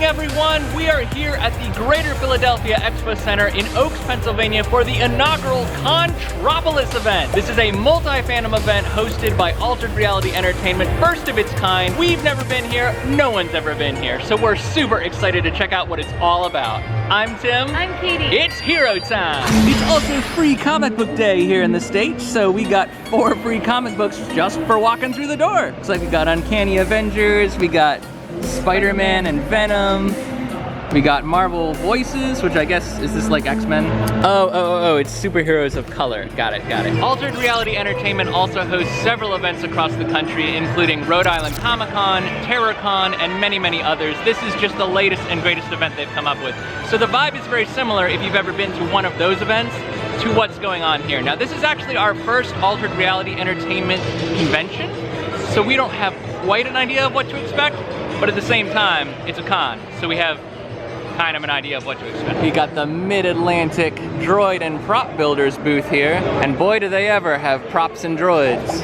everyone, we are here at the Greater Philadelphia Expo Center in Oaks, Pennsylvania for the inaugural Contropolis event. This is a multi-fandom event hosted by Altered Reality Entertainment, first of its kind. We've never been here, no one's ever been here, so we're super excited to check out what it's all about. I'm Tim. I'm Katie. It's hero time. It's also free comic book day here in the States, so we got 4 free comic books just for walking through the door. Looks like we got Uncanny Avengers, we got Spider-Man and Venom. We got Marvel Voices, which I guess, is this like X-Men? Oh, it's Superheroes of Color. Got it. Altered Reality Entertainment also hosts several events across the country, including Rhode Island Comic-Con, TerrorCon, and many, many others. This is just the latest and greatest event they've come up with. So the vibe is very similar if you've ever been to one of those events to what's going on here. Now, this is actually our first Altered Reality Entertainment convention, so we don't have quite an idea of what to expect, but at the same time, it's a con, so we have kind of an idea of what to expect. We got the Mid-Atlantic Droid and Prop Builders booth here, and boy do they ever have props and droids.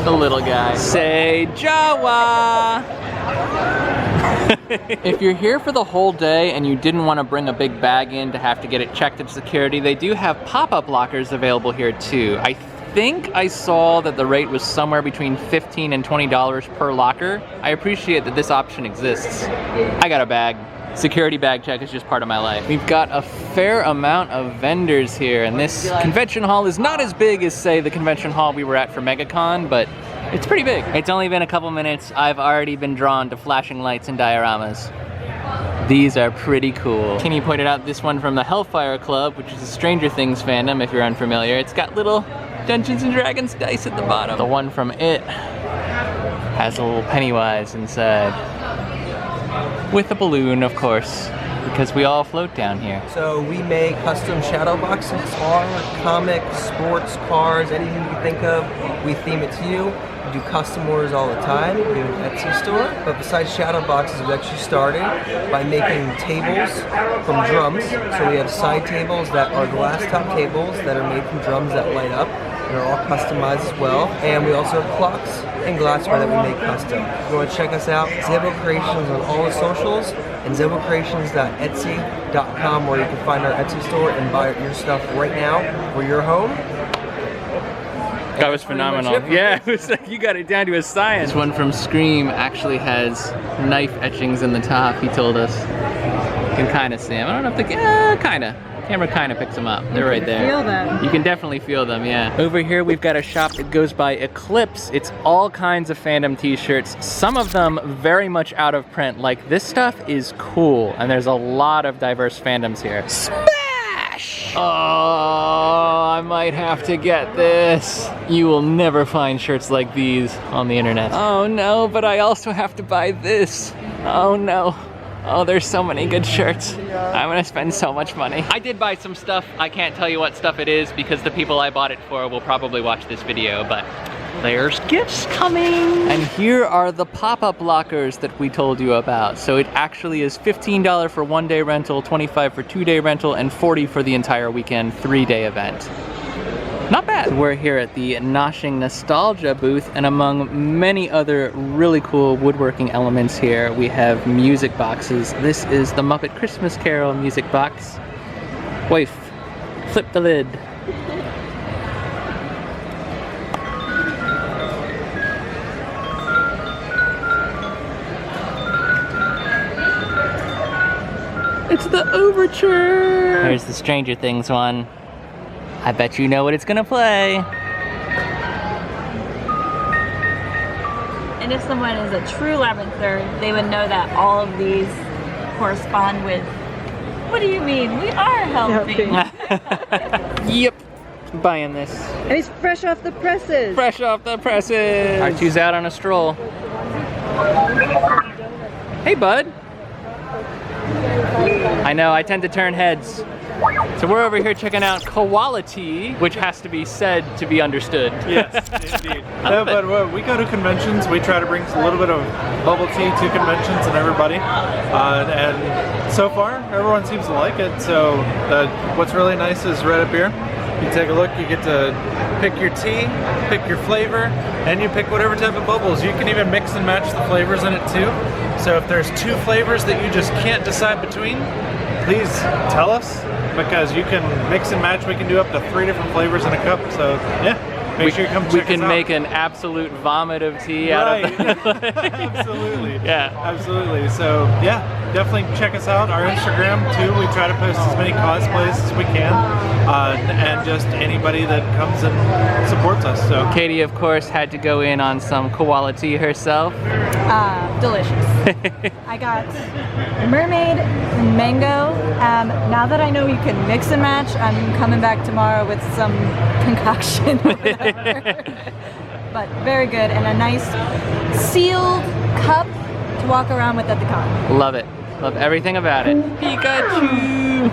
The little guy. Say Jawa! If you're here for the whole day and you didn't want to bring a big bag in to have to get it checked at security, they do have pop-up lockers available here too. I think I saw that the rate was somewhere between $15 and $20 per locker. I appreciate that this option exists. I got a bag. Security bag check is just part of my life. We've got a fair amount of vendors here, and this convention hall is not as big as, say, the convention hall we were at for MegaCon, but it's pretty big. It's only been a couple minutes. I've already been drawn to flashing lights and dioramas. These are pretty cool. Kenny pointed out this one from the Hellfire Club, which is a Stranger Things fandom if you're unfamiliar. It's got little Dungeons and Dragons dice at the bottom. The one from It has a little Pennywise inside. With a balloon, of course, because we all float down here. So we make custom shadow boxes, horror, comics, sports, cars, anything you can think of. We theme it to you. We do custom orders all the time. We have an Etsy store. But besides shadow boxes, we actually started by making tables from drums. So we have side tables that are glass top tables that are made from drums that light up. They're all customized as well. And we also have clocks and glassware that we make custom. If you want to check us out, Zabo Creations on all the socials, and zabocreations.etsy.com, where you can find our Etsy store and buy your stuff right now for your home. That was phenomenal. Yeah, it was like you got it down to a science. This one from Scream actually has knife etchings in the top, he told us. You can kind of see them. I don't know if the camera kind of picks them up. They're right there. Feel them. You can definitely feel them, yeah. Over here we've got a shop that goes by Eclipse. It's all kinds of fandom t-shirts. Some of them very much out of print. Like this stuff is cool, and there's a lot of diverse fandoms here. Smash! Oh, I might have to get this. You will never find shirts like these on the internet. Oh no, but I also have to buy this. Oh no. Oh, there's so many good shirts. I'm gonna spend so much money. I did buy some stuff. I can't tell you what stuff it is because the people I bought it for will probably watch this video, but there's gifts coming. And here are the pop-up lockers that we told you about. So it actually is $15 for 1-day rental, $25 for 2-day rental, and $40 for the entire weekend 3-day event. Not bad. We're here at the Noshing Nostalgia booth, and among many other really cool woodworking elements here, we have music boxes. This is the Muppet Christmas Carol music box. Wife, flip the lid. It's the overture! There's the Stranger Things one. I bet you know what it's gonna play. And if someone is a true labyrinther, they would know that all of these correspond with, what do you mean? We are helping. Yep, buying this. And he's fresh off the presses. Fresh off the presses. R2's out on a stroll. Hey, bud. I know, I tend to turn heads. So we're over here checking out Koala Tea, which has to be said to be understood. Yes, indeed. No, but we go to conventions. We try to bring a little bit of bubble tea to conventions and everybody. And so far, everyone seems to like it. So what's really nice is right up here, You take a look, you get to pick your tea, pick your flavor, and you pick whatever type of bubbles. You can even mix and match the flavors in it too. So if there's 2 flavors that you just can't decide between, please tell us, because you can mix and match. We can do up to 3 different flavors in a cup. So yeah, make sure you come check us out. We can make an absolute vomit of tea out of that. Absolutely. Yeah. Absolutely. So yeah, definitely check us out. Our Instagram too. We try to post as many cosplays as we can, and just anybody that comes and supports us. So Katie, of course, had to go in on some Koala Tea herself. Delicious. I got mermaid and mango. Now that I know you can mix and match, I'm coming back tomorrow with some concoction. But very good, and a nice sealed cup to walk around with at the con. Love it. Love everything about it. Pikachu!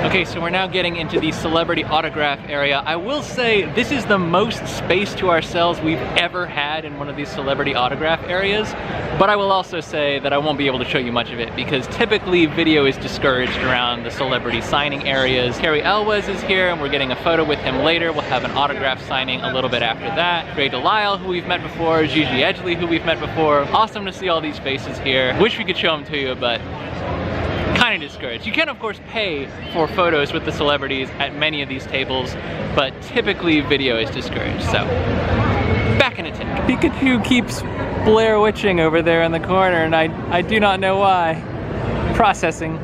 Okay, so we're now getting into the celebrity autograph area. I will say this is the most space to ourselves we've ever had in one of these celebrity autograph areas, but I will also say that I won't be able to show you much of it because typically video is discouraged around the celebrity signing areas. Cary Elwes is here and we're getting a photo with him later. We'll have an autograph signing a little bit after that. Great DeLisle, who we've met before, Gigi Edgley, who we've met before. Awesome to see all these faces here. Wish we could show them to you, but kind of discouraged. You can of course pay for photos with the celebrities at many of these tables, but typically video is discouraged, so back in a tick. Pikachu keeps Blair Witching over there in the corner and I do not know why. Processing.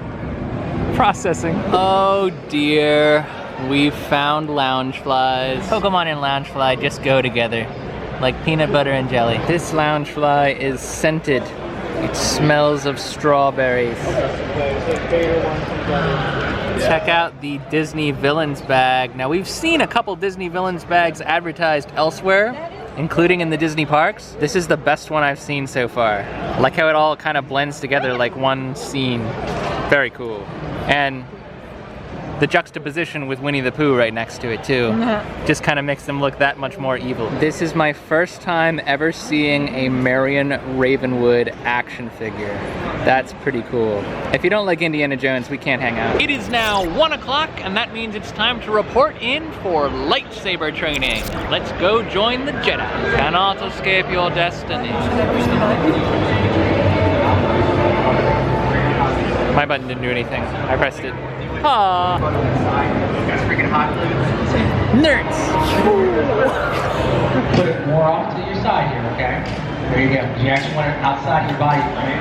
Oh dear, we found loungeflies. Pokemon and loungefly just go together like peanut butter and jelly. This loungefly is scented. It smells of strawberries. Check out the Disney Villains bag. Now we've seen a couple Disney Villains bags advertised elsewhere, including in the Disney parks. This is the best one I've seen so far. I like how it all kind of blends together like one scene. Very cool. And the juxtaposition with Winnie the Pooh right next to it too just kind of makes them look that much more evil. This is my first time ever seeing a Marion Ravenwood action figure. That's pretty cool. If you don't like Indiana Jones, we can't hang out. It is now 1 o'clock and that means it's time to report in for lightsaber training. Let's go join the Jedi. Cannot escape your destiny. My button didn't do anything. I pressed it. Aww. Nerds. Put it more off to your side here, okay? There you go. You actually want it outside your body, right?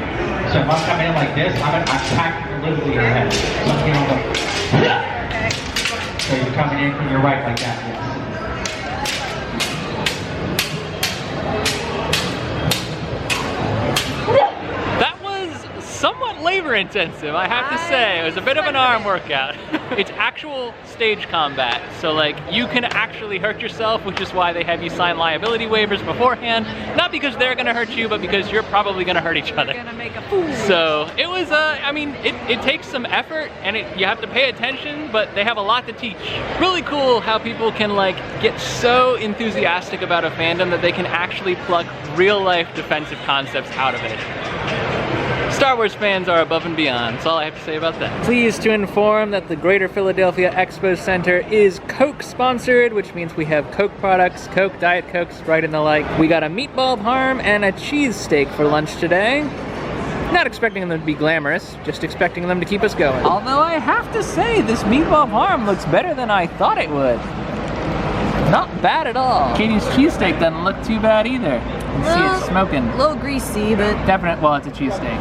So if I'm coming in like this, I'm packing literally your head. So I'm going to go. So you're coming in from your right like that, yes. Somewhat labor intensive, I have to say. It was a bit of an arm workout. It's actual stage combat, so like you can actually hurt yourself, which is why they have you sign liability waivers beforehand. Not because they're gonna hurt you, but because you're probably gonna hurt each other. You're gonna make a fool. So it was, I mean, it takes some effort and you have to pay attention, but they have a lot to teach. Really cool how people can like get so enthusiastic about a fandom that they can actually pluck real life defensive concepts out of it. Star Wars fans are above and beyond. That's all I have to say about that. Pleased to inform that the Greater Philadelphia Expo Center is Coke sponsored, which means we have Coke products, Coke, Diet Coke, Sprite, and the like. We got a meatball parm and a cheesesteak for lunch today. Not expecting them to be glamorous, just expecting them to keep us going. Although I have to say, this meatball parm looks better than I thought it would. Not bad at all. Katie's cheesesteak doesn't look too bad either. You can see it's smoking. A little greasy, but Definite, well, it's a cheesesteak.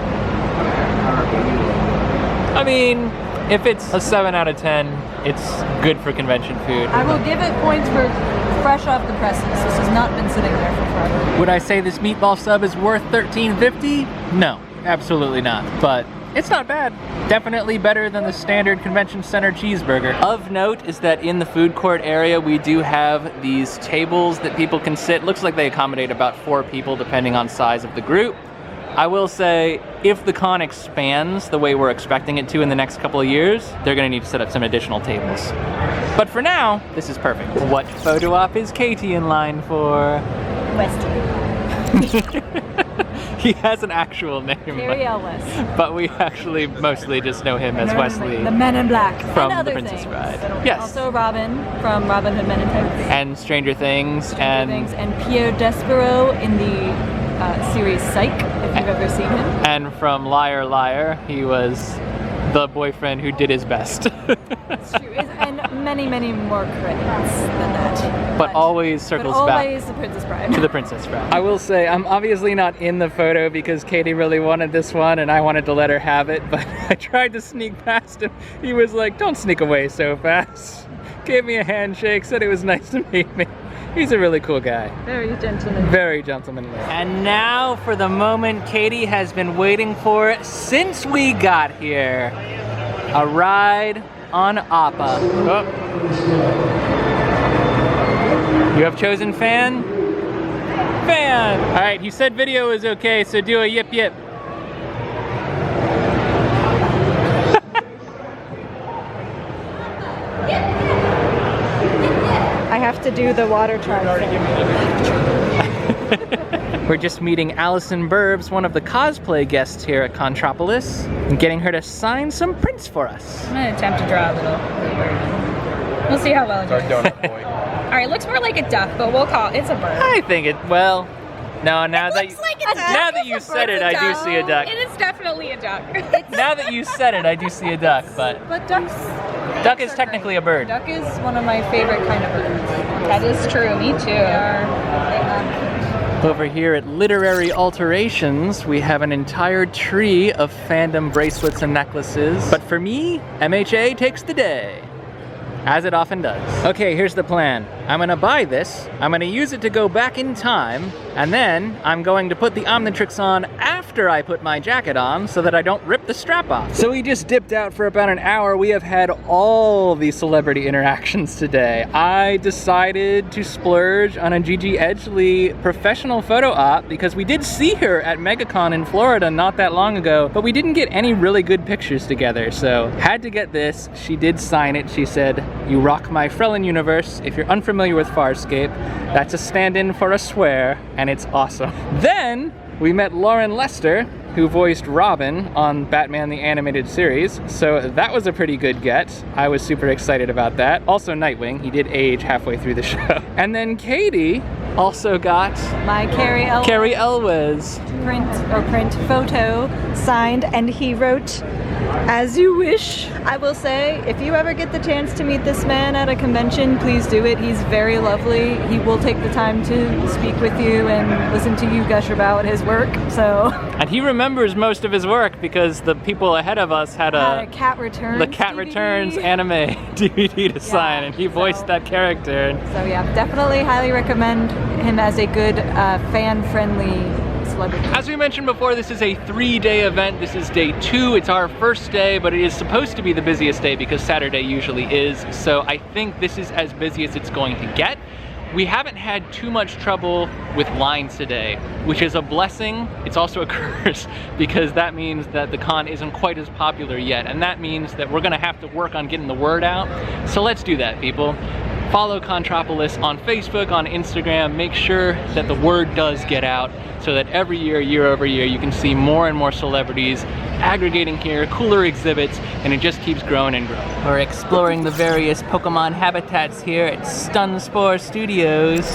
I mean, if it's a 7 out of 10, it's good for convention food. I will give it points for fresh off the presses. This has not been sitting there for forever. Would I say this meatball sub is worth $13.50? No, absolutely not. But it's not bad. Definitely better than the standard convention center cheeseburger. Of note is that in the food court area, we do have these tables that people can sit. Looks like they accommodate about 4 people depending on size of the group. I will say, if the con expands the way we're expecting it to in the next couple of years, they're gonna need to set up some additional tables. But for now, this is perfect. What photo op is Katie in line for? Westy. He has an actual name. Cary Elwes. But we actually mostly just know him as Wesley. The Men in Black. From and other The Princess things. Bride. Yes. Also Robin from Robin Hood Men in Tights. And Stranger Things. And Pierre Despero in the series Psych, if you've ever seen him. And from Liar Liar, he was the boyfriend who did his best. It's true. And many, many more credits than that. But always circles back the Princess Bride. to the Princess Bride. I will say, I'm obviously not in the photo because Katie really wanted this one and I wanted to let her have it, but I tried to sneak past him. He was like, don't sneak away so fast. Gave me a handshake, said it was nice to meet me. He's a really cool guy. Very gentlemanly. Very gentlemanly. And now for the moment Katie has been waiting for since we got here. A ride on Appa. Oh. You have chosen fan? Fan! Alright, you said video is okay, so do a yip yip. I have to do the water chart. We're just meeting AlisonBirbz, one of the cosplay guests here at Contropolis, and getting her to sign some prints for us. I'm gonna attempt to draw a little bird. We'll see how well it does. Alright, it looks more like a duck, but we'll call it, it's a bird. I think it, well, no, now that you, like a duck. now that you said it, I do see a duck. It is definitely a duck. Now that you said it, I do see a duck, but But ducks... duck is technically a bird. Duck is one of my favorite kind of birds. That is true, me too. Over here at Literary Alterations, we have an entire tree of fandom bracelets and necklaces. But for me, MHA takes the day, as it often does. Okay, here's the plan. I'm gonna buy this, I'm gonna use it to go back in time, and then I'm going to put the Omnitrix on after I put my jacket on so that I don't rip the strap off. So we just dipped out for about an hour. We have had all the celebrity interactions today. I decided to splurge on a Gigi Edgley professional photo op because we did see her at MegaCon in Florida not that long ago, but we didn't get any really good pictures together, so had to get this. She did sign it. She said, "You rock my Frelin universe." If you're unfamiliar with Farscape, that's a stand-in for a swear, and it's awesome. Then we met Loren Lester, who voiced Robin on Batman the Animated Series, so that was a pretty good get. I was super excited about that. Also Nightwing, he did age halfway through the show. And then Katie also got My Cary Elwes Cary Elwes. print photo signed, and he wrote, "As you wish." I will say, if you ever get the chance to meet this man at a convention, please do it. He's very lovely. He will take the time to speak with you and listen to you gush about his work, so. And he remembers most of his work because the people ahead of us had a Cat Returns the Cat DVD. Returns anime DVD to sign, and he voiced that character. So yeah, definitely highly recommend him as a good fan-friendly celebrity. As we mentioned before, this is a 3-day event. This is day 2. It's our first day, but it is supposed to be the busiest day because Saturday usually is. So I think this is as busy as it's going to get. We haven't had too much trouble with lines today, which is a blessing. It's also a curse because that means that the con isn't quite as popular yet, and that means that we're gonna have to work on getting the word out. So let's do that, people. Follow Contropolis on Facebook, on Instagram. Make sure that the word does get out so that every year, year over year, you can see more and more celebrities aggregating here, cooler exhibits, and it just keeps growing and growing. We're exploring the various Pokemon habitats here at Stunspore Studios.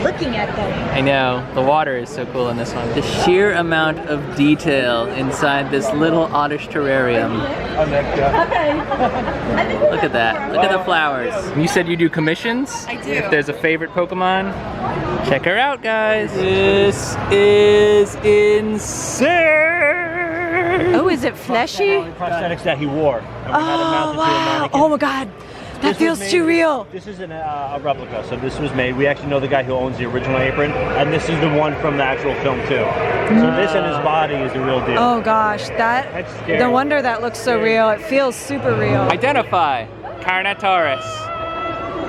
Looking at them. I know, the water is so cool in this one. The sheer amount of detail inside this little oddish terrarium. Look at that, look at the flowers. You said you do commissions? I do. If there's a favorite Pokemon, check her out, guys. This is insane! Oh, is it fleshy? Prosthetics that he wore. And we had him mounted to a mannequin. Oh my god, that This was feels made- too real. This is a replica, so this was made. We actually know the guy who owns the original apron, and this is the one from the actual film too. So this and his body is the real deal. Oh gosh, That's scary. no wonder that looks so real. It feels super real. Identify, Carnotaurus.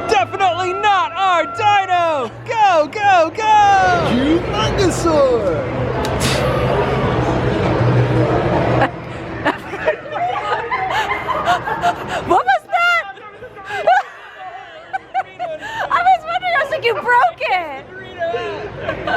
Definitely not our dino! Go, go, go! Humongousaur! What was that? I was wondering, I was like, you broke it!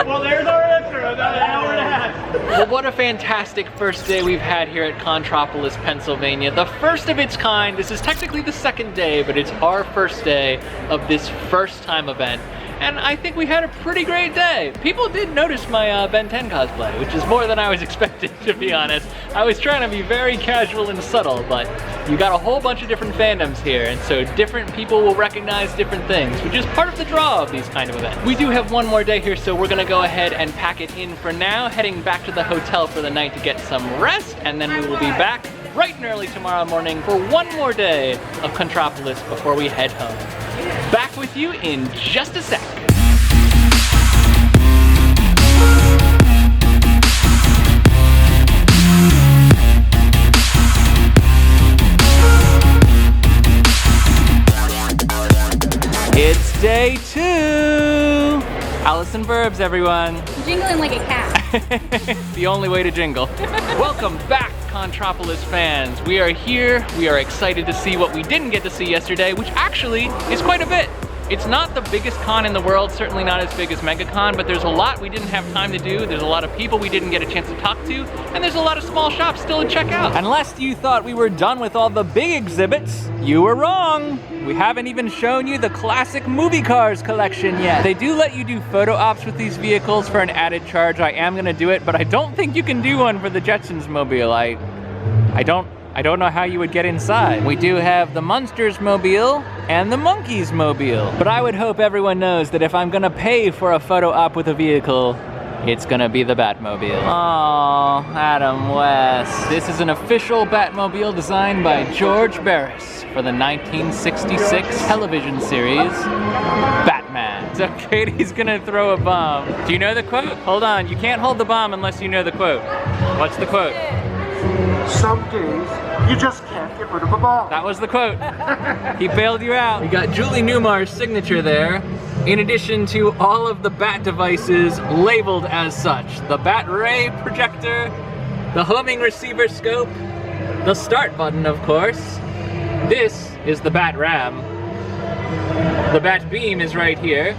Well, there's our answer. About an hour and a half. Well, what a fantastic first day we've had here at Contropolis, Pennsylvania. The first of its kind. This is technically the second day, but it's our first day of this first time event. And I think we had a pretty great day. People did notice my Ben 10 cosplay, which is more than I was expecting, to be honest. I was trying to be very casual and subtle, but you got a whole bunch of different fandoms here, and so different people will recognize different things, which is part of the draw of these kind of events. We do have one more day here, so we're gonna go ahead and pack it in for now, heading back to the hotel for the night to get some rest, and then we will be back bright and early tomorrow morning for one more day of Contropolis before we head home. Back with you in just a sec. It's day 2! AlisonBirbz, everyone. Jingling like a cat. The only way to jingle. Welcome back, Contropolis fans. We are here. We are excited to see what we didn't get to see yesterday, which actually is quite a bit. It's not the biggest con in the world, certainly not as big as MegaCon, but there's a lot we didn't have time to do. There's a lot of people we didn't get a chance to talk to, and there's a lot of small shops still to check out. Unless you thought we were done with all the big exhibits, you were wrong. We haven't even shown you the classic movie cars collection yet. They do let you do photo ops with these vehicles for an added charge. I am gonna do it, but I don't think you can do one for the Jetsons mobile. I don't know how you would get inside. We do have the Monsters mobile and the Monkeys mobile. But I would hope everyone knows that if I'm gonna pay for a photo op with a vehicle, it's gonna be the Batmobile. Oh, Adam West. This is an official Batmobile designed by George Barris for the 1966 television series, Batman. So Katie's gonna throw a bomb. Do you know the quote? Hold on, you can't hold the bomb unless you know the quote. What's the quote? Some days, you just can't get rid of a ball. That was the quote. He bailed you out. We got Julie Newmar's signature there, in addition to all of the Bat devices labeled as such. The Bat Ray projector, the homing receiver scope, the start button, of course. This is the Bat Ram. The Bat Beam is right here.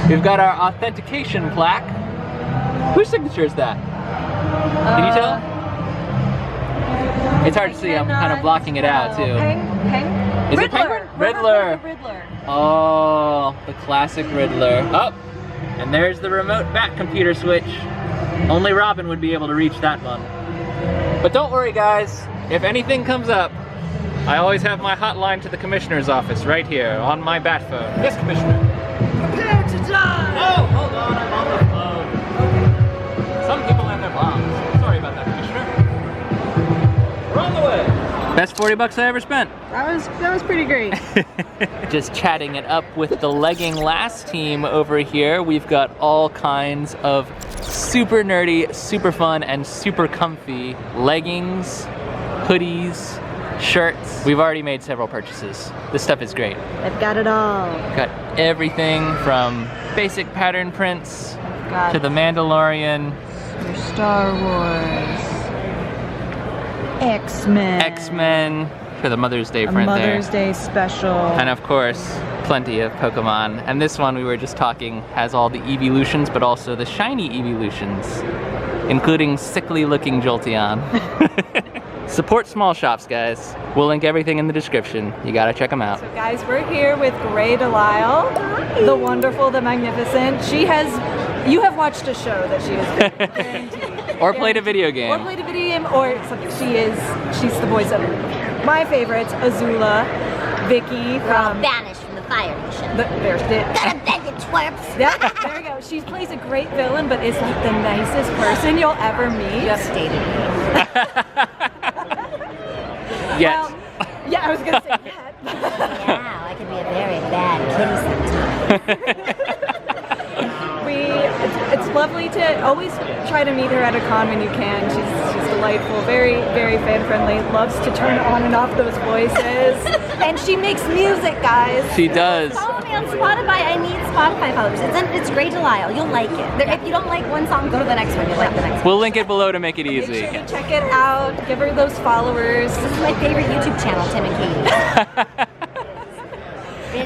We've got our authentication plaque. Whose signature is that? Can you tell? It's hard to see, I'm kind of blocking it out too. Is it Penguin? Riddler. Riddler. Oh, the classic Riddler. Oh, and there's the remote Bat computer switch. Only Robin would be able to reach that one. But don't worry guys, if anything comes up, I always have my hotline to the commissioner's office right here on my Bat phone. Yes, Commissioner. Prepare to die! Oh, hold on, I'm on the phone. Some people have their bombs. Sorry about that, Commissioner. We're on the way. Best 40 bucks I ever spent. That was pretty great. Just chatting it up with the Legging Last team over here. We've got all kinds of super nerdy, super fun, and super comfy leggings, hoodies, shirts. We've already made several purchases. This stuff is great. I've got it all. Got everything from basic pattern prints to the Mandalorian, Your Star Wars, X-Men for the Mother's Day a print Mother's there. Day special, And of course, plenty of Pokemon. And this one we were just talking has all the evolutions, but also the shiny evolutions, including sickly looking Jolteon. Support small shops, guys. We'll link everything in the description. You gotta check them out. So guys, we're here with Grey DeLisle, the wonderful, the magnificent. You have watched a show that she has been. Or played a video game. Or played a video game, or something. She's the voice of my favorites, Azula, Vicky from banished from the fire nation. There's it. Gotta beg it, twerps. Yeah, there we go. She plays a great villain, but is like the nicest person you'll ever meet. Just stated me. Yet. Well, yeah, I was gonna say yet. Yeah, I could be a very bad kitty sometimes. It's lovely to always try to meet her at a con when you can. She's delightful, very, very fan-friendly, loves to turn on and off those voices. And she makes music, guys. She does. Follow me on Spotify. I need Spotify followers. It's Grey DeLisle. You'll like it. If you don't like one song, go to the next one. You'll like the next one. We'll link it below to make it easy. Make sure you check it out. Give her those followers. This is my favorite YouTube channel, Tim and Katie.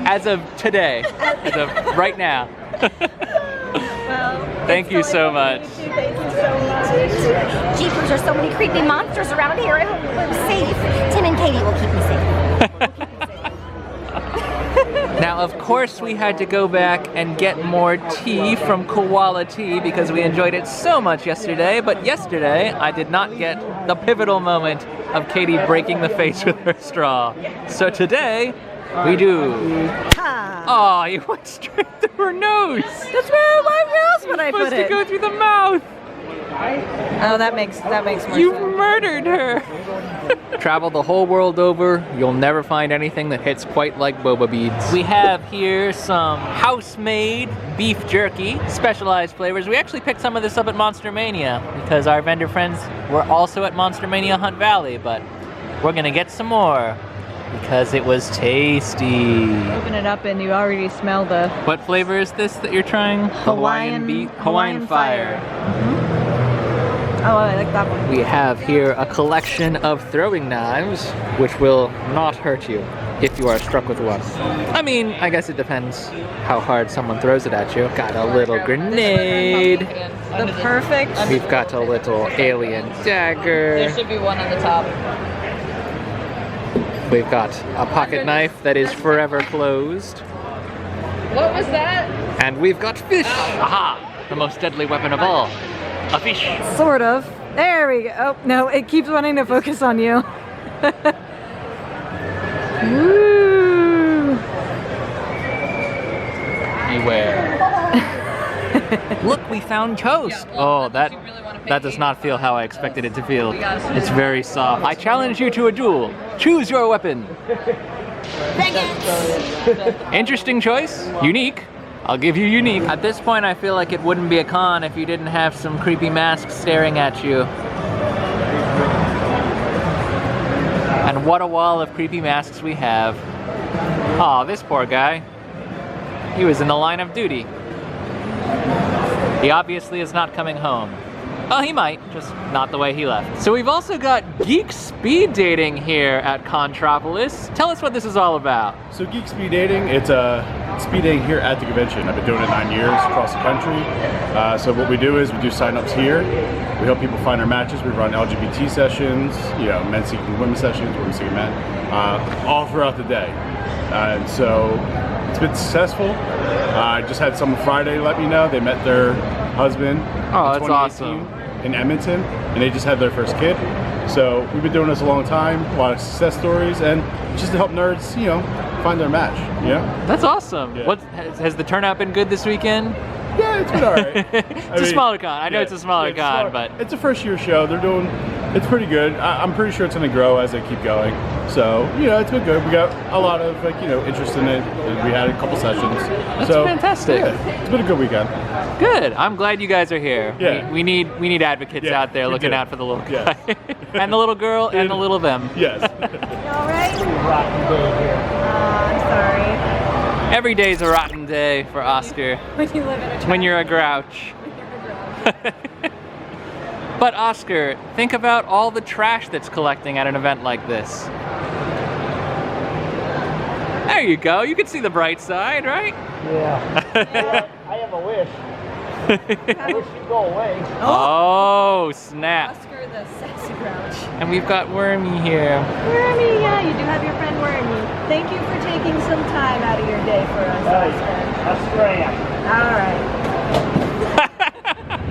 As of today, as of right now. Well, Thank you so much. Thank you so much. Jeepers, there's so many creepy monsters around here. I hope we're safe. Tim and Katie will keep me safe. Now, of course, we had to go back and get more tea from Koala Tea because we enjoyed it so much yesterday. But yesterday, I did not get the pivotal moment of Katie breaking the face with her straw. So today, we do. Oh, you went straight through her nose. That's where else would I put Supposed to it? go through the mouth. Oh, that makes more You sense. murdered her. Travel the whole world over, you'll never find anything that hits quite like boba beads. We have here some house-made beef jerky, specialized flavors. We actually picked some of this up at Monster Mania because our vendor friends were also at Monster Mania Hunt Valley, but we're gonna get some more because it was tasty. Open it up and you already smell the What flavor is this that you're trying? Hawaiian Fire. Oh, I like that one. We have here a collection of throwing knives, which will not hurt you if you are struck with one. I mean, I guess it depends how hard someone throws it at you. Got a little grenade. The perfect. We've got a little alien dagger. There should be one on the top. We've got a pocket knife that is forever closed. What was that? And we've got fish. Aha! The most deadly weapon of all. A fish. Sort of. There we go. Oh, no, it keeps wanting to focus on you. Woo! Beware. Look, we found toast. Oh, that does not feel how I expected it to feel. It's very soft. I challenge you to a duel. Choose your weapon. Interesting choice. Unique. I'll give you unique. At this point, I feel like it wouldn't be a con if you didn't have some creepy masks staring at you. And what a wall of creepy masks we have. Aw, this poor guy. He was in the line of duty. He obviously is not coming home. Oh, he might, just not the way he left. So we've also got geek speed dating here at Contropolis. Tell us what this is all about. So geek speed dating, it's a speed dating here at the convention. I've been doing it 9 years across the country. So what we do is we do sign-ups here. We help people find our matches. We run LGBT sessions, you know, men seeking women sessions, women seeking men, all throughout the day. And so it's been successful. I just had someone Friday let me know they met their husband Oh, that's awesome. in Edmonton, and they just had their first kid. So we've been doing this a long time, a lot of success stories, and just to help nerds, you know, find their match, you know? That's awesome. Yeah. What has the turnout been good this weekend? Yeah, it's been alright. It's a smaller con. I know it's a smaller con, but it's a first year show. They're doing, it's pretty good. I'm pretty sure it's going to grow as they keep going. So, you know, it's been good. We got a lot of, like, you know, interest in it. We had a couple sessions. That's fantastic. Yeah, it's been a good weekend. Good. I'm glad you guys are here. Yeah. We need advocates out there looking out for the little guy. Yes. And the little girl and the little them. Yes. All right. I'm sorry. Every day's a rotten day for Oscar. When you live in a When you're a grouch. But Oscar, think about all the trash that's collecting at an event like this. There you go. You can see the bright side, right? Yeah. I have a wish. I wish you'd go away. Oh, snap. Oscar the sexy grouch. And we've got Wormy here. Wormy, yeah, you do have your friend Wormy. Thank you for taking some time out of your day for us, Oscar. Australia. All right.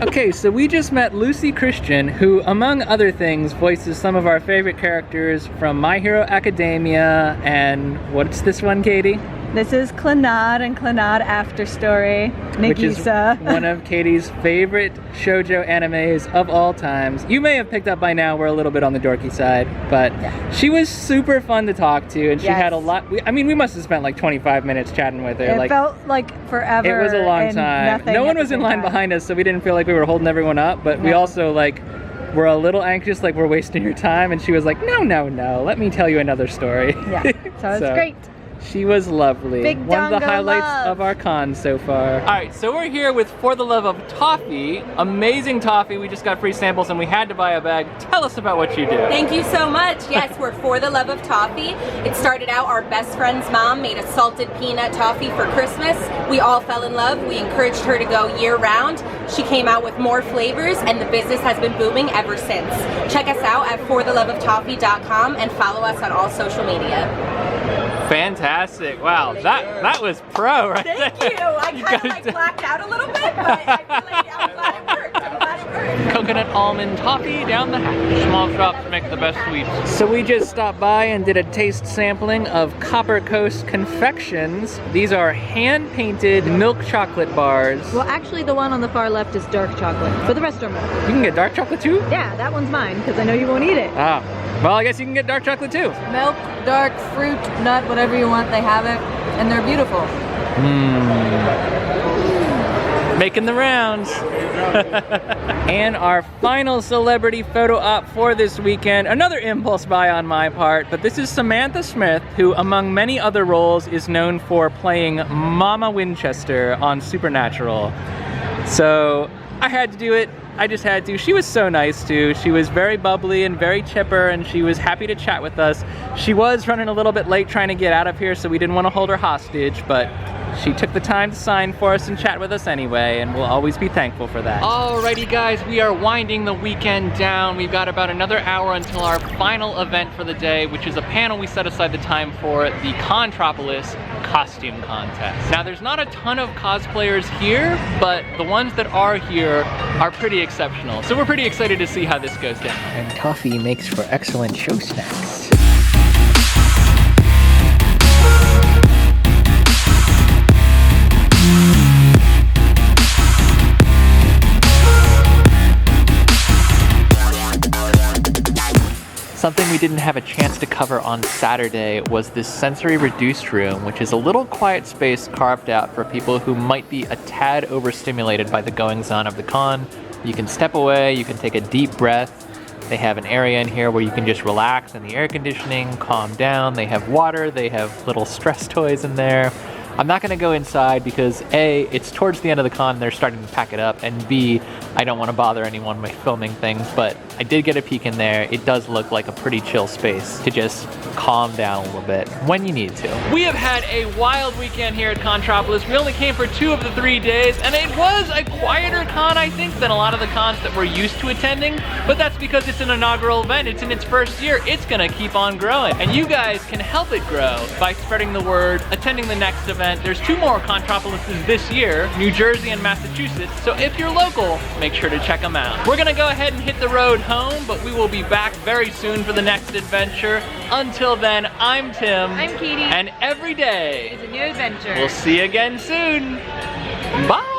Okay, so we just met Lucy Christian, who, among other things, voices some of our favorite characters from My Hero Academia and what's this one, Katie? This is Clannad and Clannad After Story. Which is Nagisa. one of Katie's favorite shoujo animes of all times. You may have picked up by now we're a little bit on the dorky side, but she was super fun to talk to, and she had a lot. I mean, we must have spent like 25 minutes chatting with her. It felt like forever. It was a long and time. No one was in line behind us, so we didn't feel like we were holding everyone up, but we also like were a little anxious, like we're wasting your time, and she was like, no, let me tell you another story. Yeah, so it's great. She was lovely. Big One of the dongo highlights love. of our con so far. All right, so we're here with For the Love of Toffee. Amazing toffee. We just got free samples and we had to buy a bag. Tell us about what you do. Thank you so much. Yes, we're For the Love of Toffee. It started out our best friend's mom made a salted peanut toffee for Christmas. We all fell in love. We encouraged her to go year round. She came out with more flavors and the business has been booming ever since. Check us out at fortheloveoftoffee.com and follow us on all social media. Fantastic. Wow, that was pro right there. Thank you. I kind of like blacked out a little bit, but I feel like I'm glad it worked. I'm glad it worked. Coconut almond toffee down the hatch. Small shops make the best sweets. So we just stopped by and did a taste sampling of Copper Coast Confections. These are hand-painted milk chocolate bars. Well, actually, the one on the far left is dark chocolate, but the rest are milk. You can get dark chocolate too? Yeah, that one's mine, because I know you won't eat it. Ah, well, I guess you can get dark chocolate too. Milk, dark, fruit, nut, whatever you want, they have it, and they're beautiful. Making the rounds. And our final celebrity photo op for this weekend, another impulse buy on my part, but this is Samantha Smith, who among many other roles is known for playing Mama Winchester on Supernatural. So I had to do it. I just had to. She was so nice too. She was very bubbly and very chipper, and she was happy to chat with us. She was running a little bit late trying to get out of here, so we didn't want to hold her hostage, but she took the time to sign for us and chat with us anyway, and we'll always be thankful for that. Alrighty guys, we are winding the weekend down. We've got about another hour until our final event for the day, which is a panel we set aside the time for, the Contropolis Costume Contest. Now there's not a ton of cosplayers here, but the ones that are here are pretty exceptional. So we're pretty excited to see how this goes down. And toffee makes for excellent show snacks. Something we didn't have a chance to cover on Saturday was this sensory reduced room, which is a little quiet space carved out for people who might be a tad overstimulated by the goings-on of the con. You can step away, you can take a deep breath. They have an area in here where you can just relax in the air conditioning, calm down. They have water, they have little stress toys in there. I'm not gonna go inside because A, it's towards the end of the con, they're starting to pack it up, and B, I don't wanna bother anyone by filming things, but I did get a peek in there. It does look like a pretty chill space to just calm down a little bit when you need to. We have had a wild weekend here at Contropolis. We only came for 2 of the 3 days, and it was a quieter con, I think, than a lot of the cons that we're used to attending, but that's because it's an inaugural event. It's in its first year. It's gonna keep on growing, and you guys can help it grow by spreading the word, attending the next event. There's 2 more Contropolises this year, New Jersey and Massachusetts, so if you're local, make sure to check them out. We're gonna go ahead and hit the road home, but we will be back very soon for the next adventure. Until then, I'm Tim. I'm Katie. And every day It's a new adventure. We'll see you again soon. Bye!